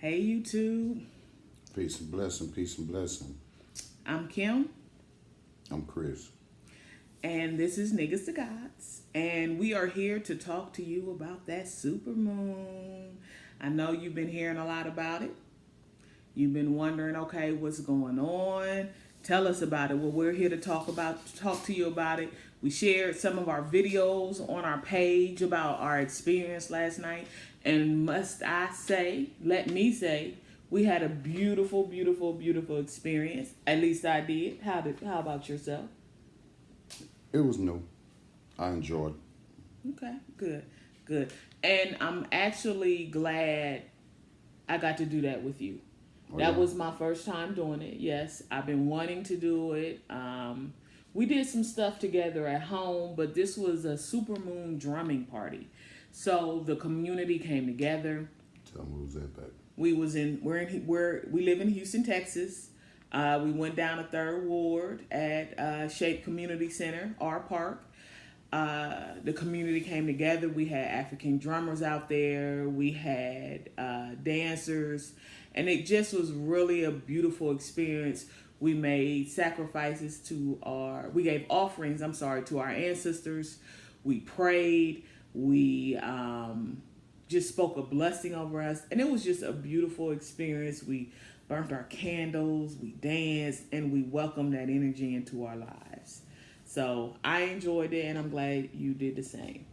Hey YouTube, Peace and blessing, peace and blessing. I'm Kim, I'm Chris. and this is Niggas to Gods, and we are here to talk to you about that super moon. I know you've been hearing a lot about it. You've been wondering, okay, what's going on? Tell us about it. Well, we're here to talk to you about it. We shared some of our videos on our page about our experience last night, and let me say, we had a beautiful, beautiful, beautiful experience. At least I did. How about yourself? It was new. I enjoyed it. Okay, good, good. And I'm actually glad I got to do that with you. That was my first time doing it. Yes, I've been wanting to do it. We did some stuff together at home, but this was a supermoon drumming party. So the community came together. Tell me who's that back. We live in Houston, Texas. We went down to Third Ward at Shape Community Center, R Park. The community came together. We had African drummers out there. We had dancers, and it just was really a beautiful experience. We made we gave offerings, to our ancestors. We prayed. We just spoke a blessing over us, and it was just a beautiful experience. We burnt our candles, we danced, and we welcomed that energy into our lives. So I enjoyed it, and I'm glad you did the same.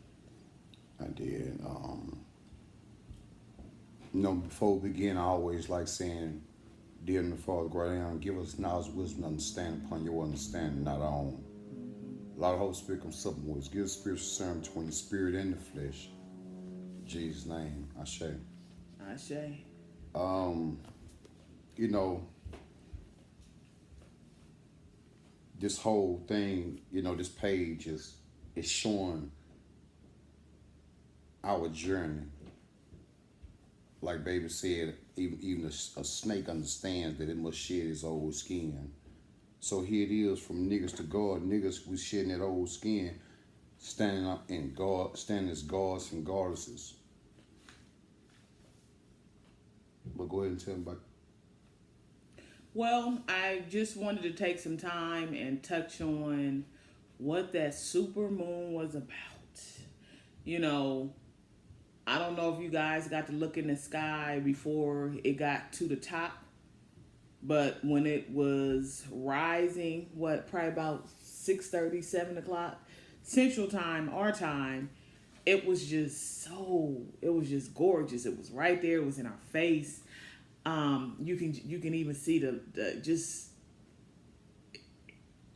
I did. Before we begin, I always like saying, dear and the Father, great I am, give us knowledge, wisdom, and understanding upon your understanding, not our own. Allow the Holy Spirit come something with us. Give us spiritual discernment between the spirit and the flesh. In Jesus' name, Ashe. Ashe. This whole thing, this page is showing our journey. Like baby said, even a snake understands that it must shed its old skin. So here it is, from niggas to God. Niggas, we shedding that old skin, standing as gods and goddesses. But go ahead and tell me about. Well, I just wanted to take some time and touch on what that super moon was about. I don't know if you guys got to look in the sky before it got to the top, but when it was rising, probably about 6:30, 7 o'clock Central Time, our time, it was just gorgeous. It was right there. It was in our face. You can even see the just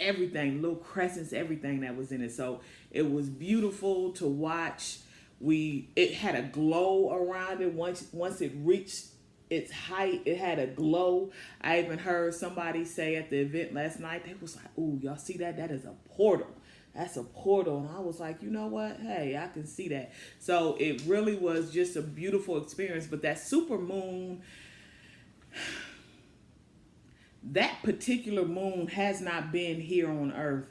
everything, little crescents, everything that was in it. So it was beautiful to watch. It had a glow around it. Once it reached its height, it had a glow. I even heard somebody say at the event last night, they was like, "Ooh, y'all see that? That is a portal. That's a portal." And I was like, you know what? Hey, I can see that. So it really was just a beautiful experience. But that super moon, that particular moon has not been here on Earth.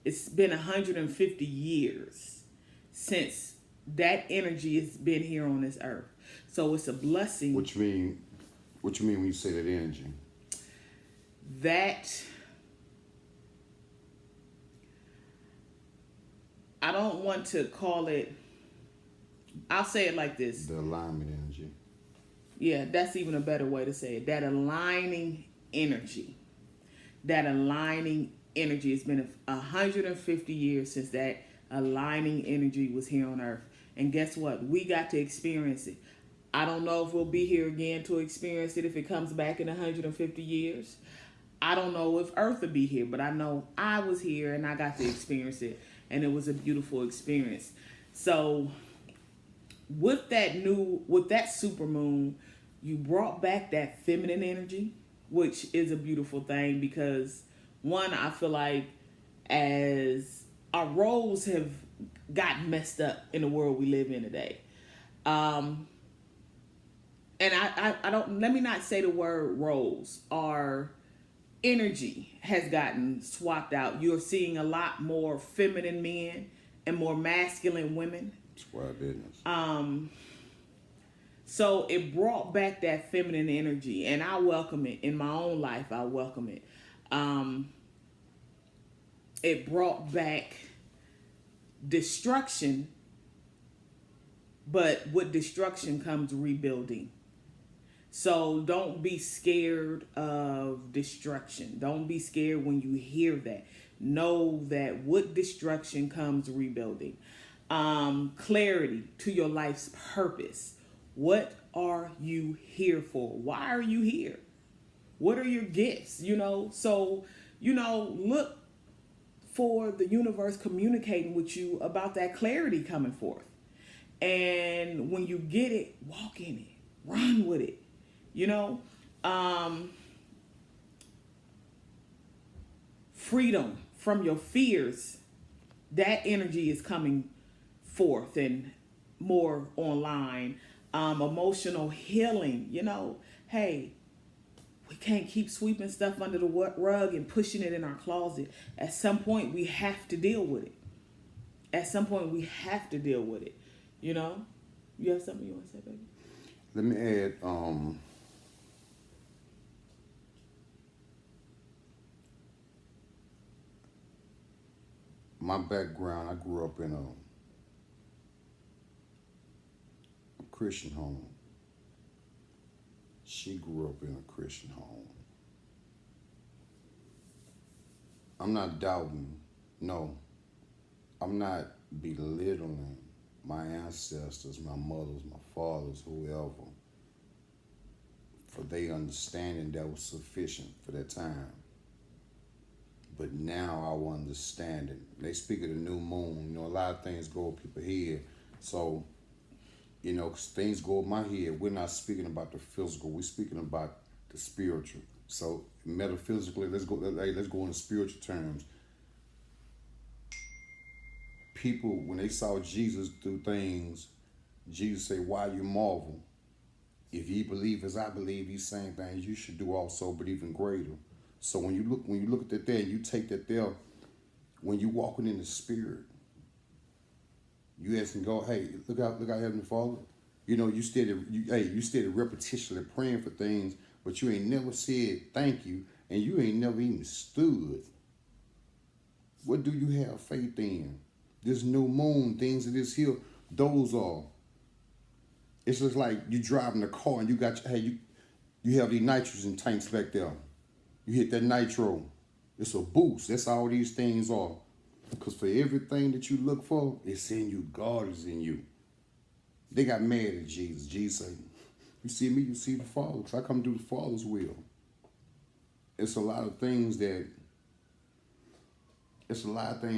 It's been 150 years since that energy has been here on this Earth. So it's a blessing. What you mean when you say that energy? That I don't want to call it, I'll say it like this. The alignment energy. Yeah, that's even a better way to say it. That aligning energy. It's been 150 years since that aligning energy was here on Earth. And guess what? We got to experience it. I don't know if we'll be here again to experience it if it comes back in 150 years. I don't know if Earth will be here, but I know I was here and I got to experience it. And it was a beautiful experience. So with that super moon, you brought back that feminine energy, which is a beautiful thing because one, I feel like as our roles have gotten messed up in the world we live in today. And I don't, let me not say the word roles. Our energy has gotten swapped out. You're seeing a lot more feminine men and more masculine women. It's wild business. So it brought back that feminine energy, and I welcome it in my own life. I welcome it. Um, it brought back destruction, but with destruction comes rebuilding. So don't be scared of destruction. Don't be scared when you hear that. Know that with destruction comes rebuilding. Clarity to your life's purpose. What are you here for? Why are you here? What are your gifts? So, look for the universe communicating with you about that clarity coming forth. And when you get it, walk in it, run with it. You know, um, freedom from your fears, that energy is coming forth and more online. Emotional healing, hey, we can't keep sweeping stuff under the rug and pushing it in our closet. At some point, we have to deal with it. At some point, we have to deal with it. You have something you want to say, baby? Let me add, my background, I grew up in a Christian home. She grew up in a Christian home. I'm not doubting, no. I'm not belittling my ancestors, my mothers, my fathers, whoever, for their understanding that was sufficient for that time. But now I understand it. They speak of the new moon. A lot of things go over people's head. So, 'cause things go over my head. We're not speaking about the physical. We're speaking about the spiritual. So metaphysically, let's go into spiritual terms. People, when they saw Jesus do things, Jesus said, "Why you marvel? If ye believe as I believe, these same things you should do also, but even greater." So when you look at that there, and you take that there, when you walking in the spirit, you asking God, "Hey, look out, Heavenly Father." You steady repetitionally praying for things, but you ain't never said thank you, and you ain't never even stood. What do you have faith in? This new moon, things of this here, those are. It's just like you driving a car and you have these nitrogen tanks back there. You hit that nitro, it's a boost. That's all these things are. Because for everything that you look for, it's in you. God is in you. They got mad at Jesus. Jesus said, "You see me, you see the Father, because I come do the Father's will." It's a lot of things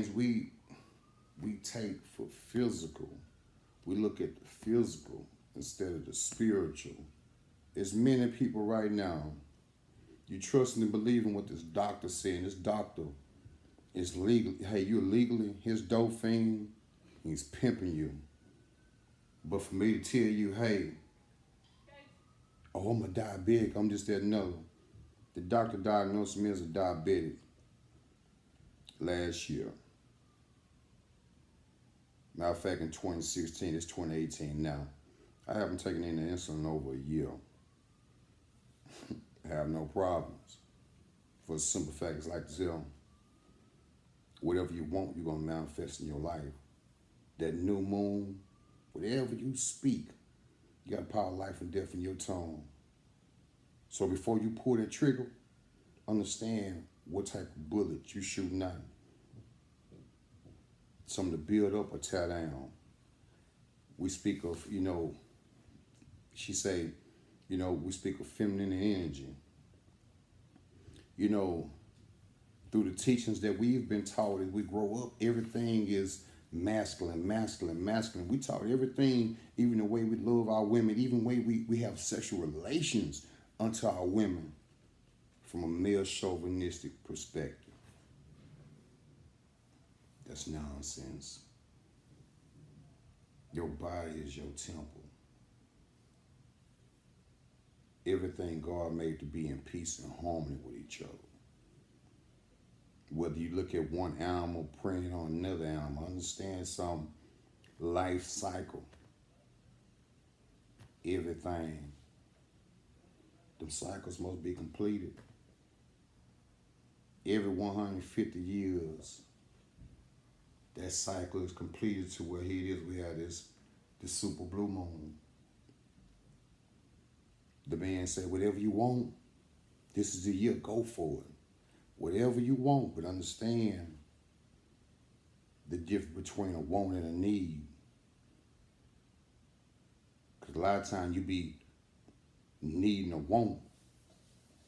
we take for physical. We look at the physical instead of the spiritual. There's many people right now, you trusting and believing what this doctor said. This doctor is legal. Hey, you're legally his dope fiend. He's pimping you. But for me to tell you, hey, I'm a diabetic, I'm just that. No. The doctor diagnosed me as a diabetic last year. Matter of fact, in 2016, it's 2018 now. I haven't taken any insulin in over a year. I have no problems. For the simple fact, it's like this, whatever you want, you're going to manifest in your life. That new moon, whatever you speak, you got power of life and death in your tongue. So before you pull that trigger, understand what type of bullet you shooting at. Something to build up or tear down. We speak of, she say, we speak of feminine energy. Through the teachings that we've been taught as we grow up, everything is masculine. We taught everything, even the way we love our women, even the way we have sexual relations unto our women from a male chauvinistic perspective. That's nonsense. Your body is your temple. Everything God made to be in peace and harmony with each other. Whether you look at one animal preying on another animal, understand some life cycle. everything. Them cycles must be completed. Every 150 years, that cycle is completed to where here it is. We have this super blue moon. The man said, whatever you want, this is the year, go for it. Whatever you want, but understand the difference between a want and a need. Because a lot of times you be needing a want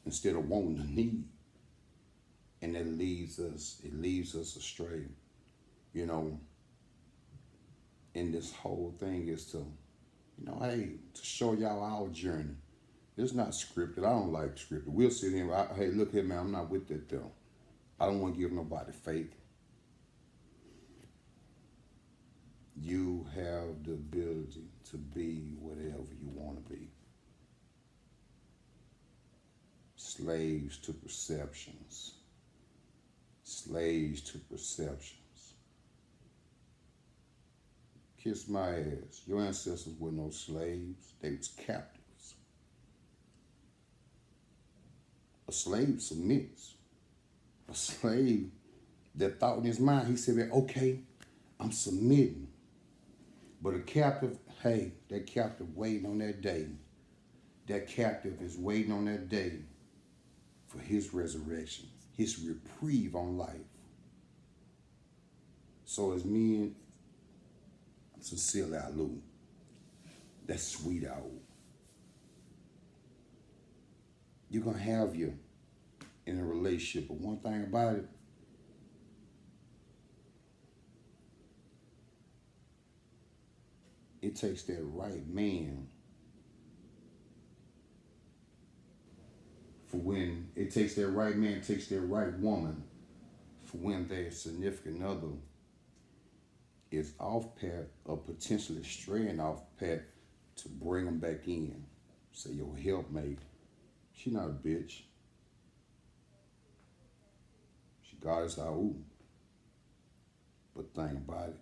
instead of wanting a need. And that leads us astray. You know, and this whole thing is to, hey, to show y'all our journey. It's not scripted. I don't like scripted. We'll sit here and, hey, look here, man, I'm not with that though. I don't want to give nobody fake. You have the ability to be whatever you want to be. Slaves to perceptions. Slaves to perceptions. Kiss my ass. Your ancestors were no slaves. They was captives. A slave submits. A slave that thought in his mind, he said, okay, I'm submitting. But a captive, hey, that captive waiting on that day. That captive is waiting on that day for his resurrection, his reprieve on life. So as me and Sincerely Alu, that's Sweet Owl. You're going to have you in a relationship, but one thing about it, it takes that right man for when, it takes that right man, it takes that right woman for when their significant other is off path or potentially straying off path to bring them back in. Say your helpmate, she not a bitch. She goddess Au. But think about it.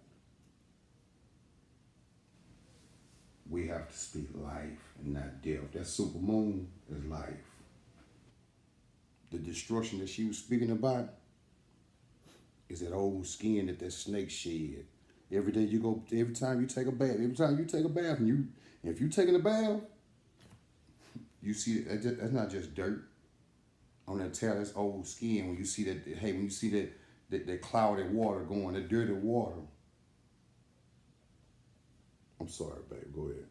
We have to speak life and not death. That super moon is life. The destruction that she was speaking about is that old skin that snake shed. Every day you go, every time you take a bath, and if you taking a bath, you see that's not just dirt on that tail. That's old skin. When you see that, hey, when you see that cloudy water going, that dirty water. I'm sorry, babe. Go ahead.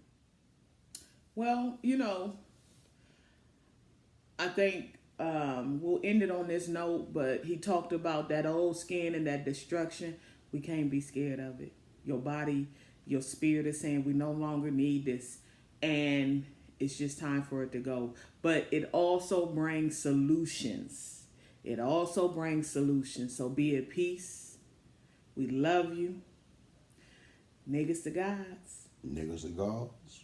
Well, I think we'll end it on this note, but he talked about that old skin and that destruction. We can't be scared of it. Your body, your spirit is saying we no longer need this. And it's just time for it to go. But it also brings solutions. So be at peace. We love you. Niggas to gods. Niggas to gods.